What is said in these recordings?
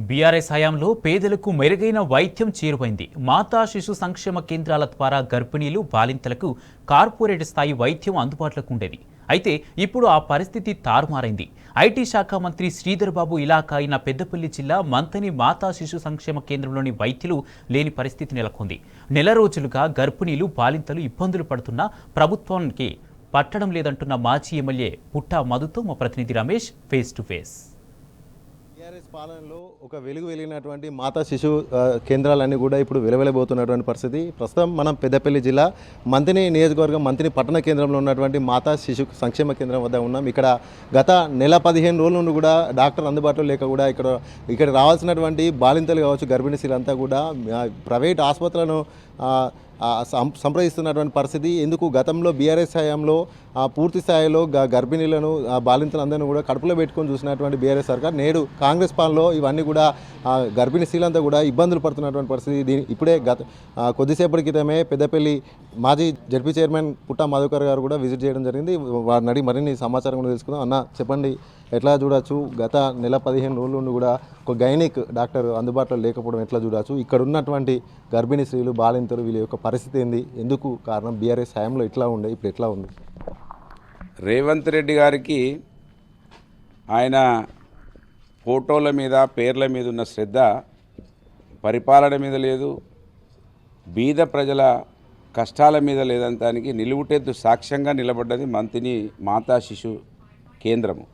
BRS హయాంలో పేదలకు మెరుగైన వైద్యం చేరువైంది. మాతా శిశు సంక్షేమ కేంద్రాల ద్వారా గర్భిణీలు, బాలింతలకు కార్పొరేట్ స్థాయి వైద్యం అందుబాటులోకి ఉండేది. అయితే ఇప్పుడు ఆ పరిస్థితి తారుమారైంది. ఐటీ శాఖ మంత్రి శ్రీధర్ బాబు ఇలాకా అయిన పెద్దపల్లి జిల్లా మంతని మాతా శిశు సంక్షేమ కేంద్రంలోని వైద్యులు లేని పరిస్థితి నెలకొంది. నెల రోజులుగా గర్భిణీలు, బాలింతలు ఇబ్బందులు పడుతున్నా ప్రభుత్వానికి పట్టడం లేదంటున్న మాజీ ఎమ్మెల్యే పుట్టా మధుతో మా ప్రతినిధి Ramesh face to face. TRS పాలనలో ఒక వెలుగు వెలిగినటువంటి మాతా శిశు కేంద్రాలన్నీ కూడా ఇప్పుడు వెలువెలబోతున్నటువంటి పరిస్థితి. ప్రస్తుతం మనం పెద్దపల్లి జిల్లా మంతిని నియోజకవర్గం మంతిని పట్టణ కేంద్రంలో ఉన్నటువంటి మాతా శిశు సంక్షేమ కేంద్రం వద్ద ఉన్నాం. ఇక్కడ గత నెల 15 రోజుల నుండి కూడా డాక్టర్ అందుబాటులో లేక కూడా ఇక్కడ రావాల్సినటువంటి బాలింతలు కావచ్చు, గర్భిణీ స్త్రీలంతా కూడా ప్రైవేట్ ఆసుపత్రులను సంప్రదిస్తున్నటువంటి పరిస్థితి. ఎందుకు గతంలో బీఆర్ఎస్ హయాంలో పూర్తి స్థాయిలో గర్భిణీలను, బాలింతలందరినీ కూడా కడుపులో పెట్టుకొని చూసినటువంటి బీఆర్ఎస్ సర్కార్ నేడు కాంగ్రెస్ పాలనలో ఇవన్నీ కూడా గర్భిణీ స్త్రీలంతా కూడా ఇబ్బందులు పడుతున్నటువంటి పరిస్థితి. ఇప్పుడే కొద్దిసేపటి క్రితమే పెద్దపల్లి మాజీ జడ్పీ చైర్మన్ పుట్టా మధుకర్ గారు కూడా విజిట్ చేయడం జరిగింది. వారిని అడిగి మరిన్ని సమాచారం కూడా తెలుసుకుందాం. అన్న, చెప్పండి, ఎట్లా చూడవచ్చు? గత నెల 15 రోజుల నుండి కూడా ఒక గైనిక్ డాక్టర్ అందుబాటులో లేకపోవడం ఎట్లా చూడవచ్చు? ఇక్కడ ఉన్నటువంటి గర్భిణీ స్త్రీలు, బాలింతలు వీళ్ళ యొక్క పరిస్థితి ఏంది? ఎందుకు కారణం? బీఆర్ఎస్ హయాంలో ఇట్లా ఉండే, ఇప్పుడు ఎట్లా ఉంది? రేవంత్ రెడ్డి గారికి ఆయన ఫోటోల మీద, పేర్ల మీద ఉన్న శ్రద్ధ పరిపాలన మీద లేదు, బీద ప్రజల కష్టాల మీద లేదంతానికి నిలువుటెత్తు సాక్ష్యంగా నిలబడ్డది మంతిని మాతా శిశు కేంద్రము.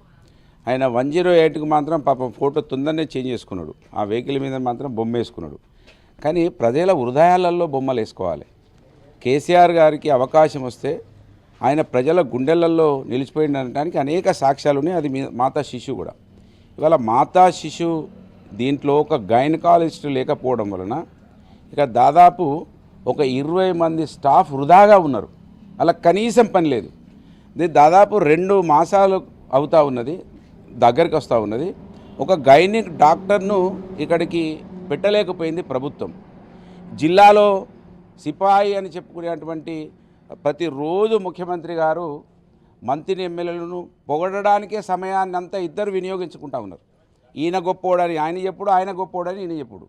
ఆయన 108కు మాత్రం పాపం ఫోటో తొందరనే చేంజ్ చేసుకున్నాడు. ఆ వెహికల్ మీద మాత్రం బొమ్మ వేసుకున్నాడు. కానీ ప్రజల హృదయాలలో బొమ్మలు వేసుకోవాలి. కేసీఆర్ గారికి అవకాశం వస్తే ఆయన ప్రజల గుండెలలో నిలిచిపోయిందనడానికి అనేక సాక్ష్యాలు ఉన్నాయి. అది మాతా శిశు కూడా. ఇవాళ మాతా శిశు దీంట్లో ఒక గైనకాలజిస్ట్ లేకపోవడం వలన ఇక దాదాపు ఒక 20 మంది స్టాఫ్ వృధాగా ఉన్నారు. అలా కనీసం పని లేదు. ఇది దాదాపు 2 మాసాలు అవుతూ ఉన్నది, దగ్గరికి వస్తూ ఉన్నది. ఒక గైనిక్ డాక్టర్ను ఇక్కడికి పెట్టలేకపోయింది ప్రభుత్వం. జిల్లాలో సిపాయి అని చెప్పుకునేటువంటి ప్రతిరోజు ముఖ్యమంత్రి గారు మంత్రి ఎమ్మెల్యేలను పొగడడానికే సమయాన్ని అంతా ఇద్దరు వినియోగించుకుంటా ఉన్నారు. ఈయన గొప్పోడని ఆయన చెప్పుడు, ఆయన గొప్పోడని ఈయన చెప్పుడు.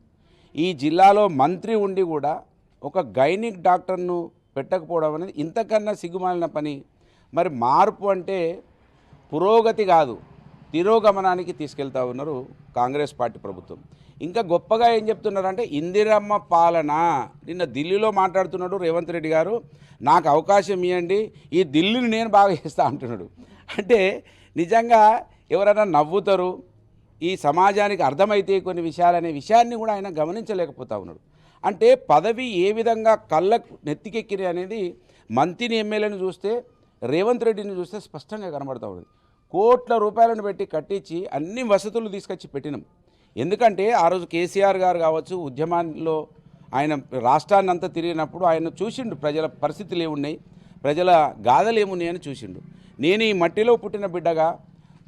ఈ జిల్లాలో మంత్రి ఉండి కూడా ఒక గైనిక్ డాక్టర్ను పెట్టకపోవడం అనేది ఇంతకన్నా సిగ్గుమాలిన పని. మరి మార్పు అంటే పురోగతి కాదు, తిరోగమనానికి తీసుకెళ్తా ఉన్నారు కాంగ్రెస్ పార్టీ ప్రభుత్వం. ఇంకా గొప్పగా ఏం చెప్తున్నారంటే ఇందిరమ్మ పాలన. నిన్న ఢిల్లీలో మాట్లాడుతున్నాడు రేవంత్ రెడ్డి గారు, నాకు అవకాశం ఇవ్వండి, ఈ ఢిల్లీని నేను బాగా చేస్తా అంటున్నాడు. అంటే నిజంగా ఎవరైనా నవ్వుతారు. ఈ సమాజానికి అర్థమైతే కొన్ని విషయాలనే విషయాన్ని కూడా ఆయన గమనించలేకపోతా ఉన్నాడు. అంటే పదవి ఏ విధంగా కళ్ళకు నెత్తికెక్కిరి అనేది మంత్రిని ఎమ్మెల్యేని చూస్తే, రేవంత్ రెడ్డిని చూస్తే స్పష్టంగా కనబడతా ఉంది. కోట్ల రూపాయలను పెట్టి కట్టించి అన్ని వసతులు తీసుకొచ్చి పెట్టినాం. ఎందుకంటే ఆ రోజు కేసీఆర్ గారు కావచ్చు, ఉద్యమాల్లో ఆయన రాష్ట్రాన్ని అంతా తిరిగినప్పుడు ఆయన చూసిండు ప్రజల పరిస్థితులు ఏమున్నాయి, ప్రజల గాథలు ఏమున్నాయని చూసిండు. నేను ఈ మట్టిలో పుట్టిన బిడ్డగా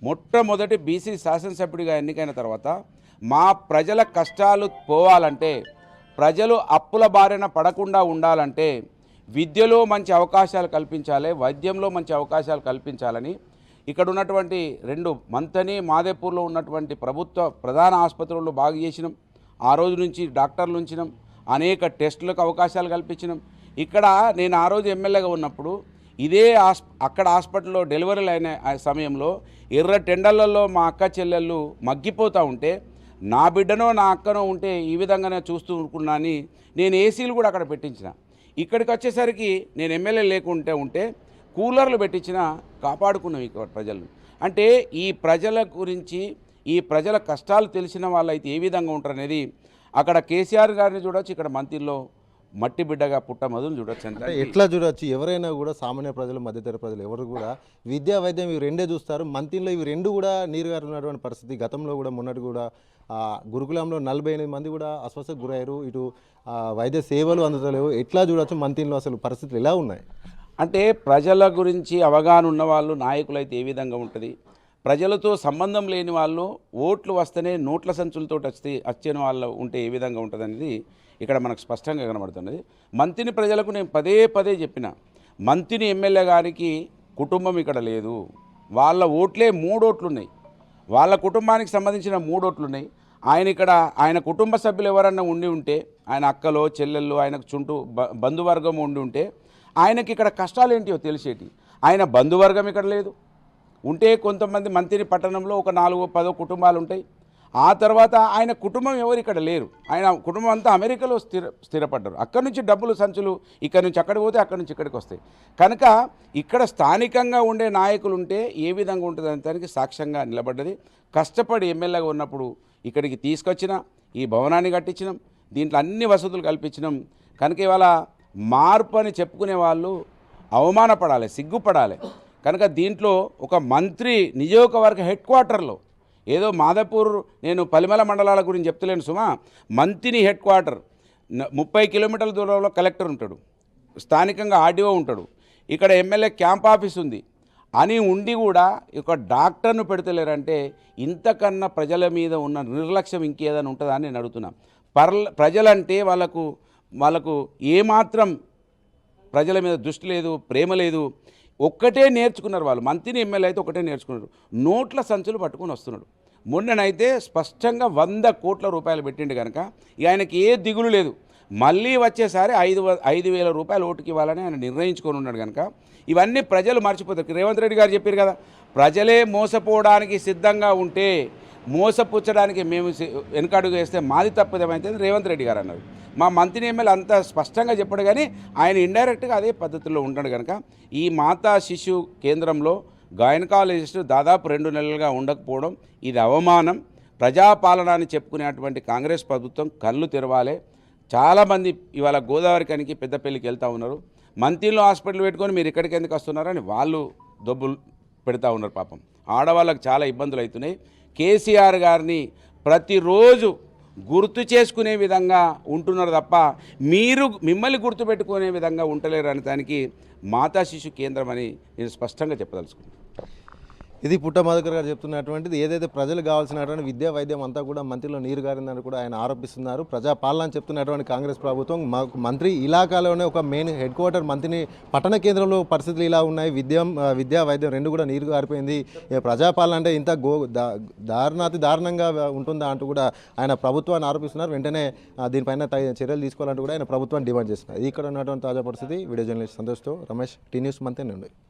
మొట్టమొదటి బీసీ శాసనసభ్యుడిగా ఎన్నికైన తర్వాత మా ప్రజల కష్టాలు పోవాలంటే, ప్రజలు అప్పుల బారిన పడకుండా ఉండాలంటే విద్యలో మంచి అవకాశాలు కల్పించాలి, వైద్యంలో మంచి అవకాశాలు కల్పించాలని ఇక్కడ ఉన్నటువంటి 2 మంతని, మాదేపూర్లో ఉన్నటువంటి ప్రభుత్వ ప్రధాన ఆసుపత్రుల్లో బాగు చేసినాం. ఆ రోజు నుంచి డాక్టర్లు ఉంచినాం, అనేక టెస్టులకు అవకాశాలు కల్పించినాం. ఇక్కడ నేను ఆ రోజు ఎమ్మెల్యేగా ఉన్నప్పుడు ఇదే అక్కడ హాస్పిటల్లో డెలివరీలు అయిన సమయంలో ఎర్ర టెండర్లలో మా అక్క చెల్లెళ్ళు మగ్గిపోతూ ఉంటే, నా బిడ్డనో నా అక్కనో ఉంటే ఈ విధంగానే చూస్తూ అనుకున్నాని నేను ఏసీలు కూడా అక్కడ పెట్టించిన. ఇక్కడికి వచ్చేసరికి నేను ఎమ్మెల్యే లేకుంటే కూలర్లు పెట్టించినా కాపాడుకున్నాం ఇక్కడ ప్రజలను. అంటే ఈ ప్రజల గురించి, ఈ ప్రజల కష్టాలు తెలిసిన వాళ్ళైతే ఏ విధంగా ఉంటారు అనేది అక్కడ కేసీఆర్ గారిని చూడవచ్చు, ఇక్కడ మంత్రిలో మట్టి బిడ్డగా పుట్ట మధుని చూడొచ్చు. అంటే ఎట్లా చూడవచ్చు? ఎవరైనా కూడా సామాన్య ప్రజలు, మధ్యతర ప్రజలు ఎవరు కూడా విద్యా, వైద్యం ఇవి రెండే చూస్తారు. మంత్రిలో ఇవి 2 కూడా నీరుగారున్నటువంటి పరిస్థితి. గతంలో కూడా మొన్నటి కూడా గురుకులంలో 48 మంది కూడా అస్వస్థకు గురయ్యారు. ఇటు వైద్య సేవలు అందుతలేవు. ఎట్లా చూడవచ్చు మంత్రిలో అసలు పరిస్థితులు ఎలా ఉన్నాయి? అంటే ప్రజల గురించి అవగాహన ఉన్నవాళ్ళు, నాయకులు అయితే ఏ విధంగా ఉంటుంది, ప్రజలతో సంబంధం లేని వాళ్ళు ఓట్లు వస్తేనే నోట్ల సంచులతో వచ్చిన వాళ్ళు ఉంటే ఏ విధంగా ఉంటుంది అనేది ఇక్కడ మనకు స్పష్టంగా కనబడుతున్నది. మంత్రిని ప్రజలకు నేను పదే చెప్పిన, మంత్రిని ఎమ్మెల్యే గారికి కుటుంబం ఇక్కడ లేదు. వాళ్ళ ఓట్లే 3 ఓట్లు ఉన్నాయి. వాళ్ళ కుటుంబానికి సంబంధించిన 3 ఓట్లు ఉన్నాయి. ఆయన ఇక్కడ ఆయన కుటుంబ సభ్యులు ఎవరన్నా ఉండి ఉంటే, ఆయన అక్కలో చెల్లెళ్ళు ఆయనకు చుట్టూ బంధువర్గం ఉండి ఉంటే ఆయనకి ఇక్కడ కష్టాలు ఏంటివో తెలిసేటి. ఆయన బంధువర్గం ఇక్కడ లేదు. ఉంటే కొంతమంది మంత్రి పట్టణంలో ఒక 4-10 కుటుంబాలు ఉంటాయి. ఆ తర్వాత ఆయన కుటుంబం ఎవరు ఇక్కడ లేరు. ఆయన కుటుంబం అంతా అమెరికాలో స్థిరపడ్డారు. అక్కడి నుంచి డబ్బులు సంచులు ఇక్కడ నుంచి అక్కడికి పోతే అక్కడి నుంచి ఇక్కడికి వస్తాయి. కనుక ఇక్కడ స్థానికంగా ఉండే నాయకులు ఉంటే ఏ విధంగా ఉంటుంది అనే దానికి సాక్ష్యంగా నిలబడ్డది. కష్టపడి ఎమ్మెల్యేగా ఉన్నప్పుడు ఇక్కడికి తీసుకొచ్చినాం, ఈ భవనాన్ని కట్టించినాం, దీంట్లో అన్ని వసతులు కల్పించినాం. కనుక ఇవాళ మార్పు అని చెప్పుకునే వాళ్ళు అవమానపడాలి, సిగ్గుపడాలి. కనుక దీంట్లో ఒక మంత్రి నియోజకవర్గ హెడ్ క్వార్టర్లో ఏదో మాదాపూర్, నేను పలిమల మండలాల గురించి చెప్తలేను సుమా, మంత్రి హెడ్ క్వార్టర్ 30 కిలోమీటర్ల దూరంలో కలెక్టర్ ఉంటాడు, స్థానికంగా ఆర్డీఓ ఉంటాడు, ఇక్కడ ఎమ్మెల్యే క్యాంప్ ఆఫీస్ ఉంది అని ఉండి కూడా ఒక డాక్టర్ను పెడతలేరంటే ఇంతకన్నా ప్రజల మీద ఉన్న నిర్లక్ష్యం ఇంకేదైనా ఉంటుందా అని నేను అడుగుతున్నా. ప్రజలంటే వాళ్ళకు ఏమాత్రం ప్రజల మీద దృష్టి లేదు, ప్రేమ లేదు. ఒక్కటే నేర్చుకున్నారు వాళ్ళు. మంత్రిని ఎమ్మెల్యే అయితే ఒకటే నేర్చుకున్నారు, నోట్ల సంచులు పట్టుకొని వస్తున్నాడు. మొన్ననైతే స్పష్టంగా 100 కోట్ల రూపాయలు పెట్టిండు కనుక ఆయనకి ఏ దిగులు లేదు. మళ్ళీ వచ్చేసారి 5,000 రూపాయలు ఓటుకి ఇవ్వాలని ఆయన నిర్ణయించుకొని ఉన్నాడు కనుక ఇవన్నీ ప్రజలు మర్చిపోతారు. రేవంత్ రెడ్డి గారు చెప్పారు కదా, ప్రజలే మోసపోవడానికి సిద్ధంగా ఉంటే మోసపుచ్చడానికి మేము వెనకడుగు వేస్తే మాది తప్పదేమైతే రేవంత్ రెడ్డి గారు అన్నారు. మా మంత్రి ఎమ్మెల్యే అంత స్పష్టంగా చెప్పాడు, కానీ ఆయన ఇండైరెక్ట్గా అదే పద్ధతిలో ఉంటాడు కనుక ఈ మాతా శిశు కేంద్రంలో గైనకాలజిస్ట్ దాదాపు 2 నెలలుగా ఉండకపోవడం ఇది అవమానం. ప్రజాపాలన అని చెప్పుకునేటువంటి కాంగ్రెస్ ప్రభుత్వం కళ్ళు తెరవాలి. చాలామంది ఇవాళ గోదావరి కనికి పెద్దపల్లికి వెళ్తూ ఉన్నారు. మంత్రిలో హాస్పిటల్ పెట్టుకొని మీరు ఇక్కడికి ఎందుకు వస్తున్నారని వాళ్ళు దొబ్బులు పెడతా ఉన్నారు. పాపం ఆడవాళ్ళకు చాలా ఇబ్బందులు అవుతున్నాయి. కేసీఆర్ గారిని ప్రతిరోజు గుర్తు చేసుకునే విధంగా ఉంటున్నారు తప్ప మిమ్మల్ని గుర్తుపెట్టుకునే విధంగా ఉంటలేరు అనే దానికి మాతా శిశు కేంద్రం అని నేను స్పష్టంగా చెప్పదలుచుకున్నాను. ఇది పుట్ట మధుకర్ గారు చెప్తున్నటువంటిది. ఏదైతే ప్రజలు కావాల్సినటువంటి విద్యా వైద్యం అంతా కూడా మంత్రిలో నీరు గారిందని కూడా ఆయన ఆరోపిస్తున్నారు. ప్రజాపాలన అని చెప్తున్నటువంటి కాంగ్రెస్ ప్రభుత్వం మంత్రి ఇలాకాలోనే ఒక మెయిన్ హెడ్ క్వార్టర్ మంత్రిని పట్టణ కేంద్రంలో పరిస్థితులు ఇలా ఉన్నాయి. విద్యా వైద్యం రెండు కూడా నీరు గారిపోయింది. ప్రజాపాలన అంటే ఇంత దారుణంగా ఉంటుందా అంటూ కూడా ఆయన ప్రభుత్వాన్ని ఆరోపిస్తున్నారు. వెంటనే దీనిపైన చర్యలు తీసుకోవాలంటూ కూడా ఆయన ప్రభుత్వాన్ని డిమాండ్ చేస్తున్నారు. ఇక్కడ ఉన్నటువంటి తాజా పరిస్థితి. వీడియో జర్నలిస్ట్ సంతోష్తో రమేష్, టీ న్యూస్ మంత్రి నుండి.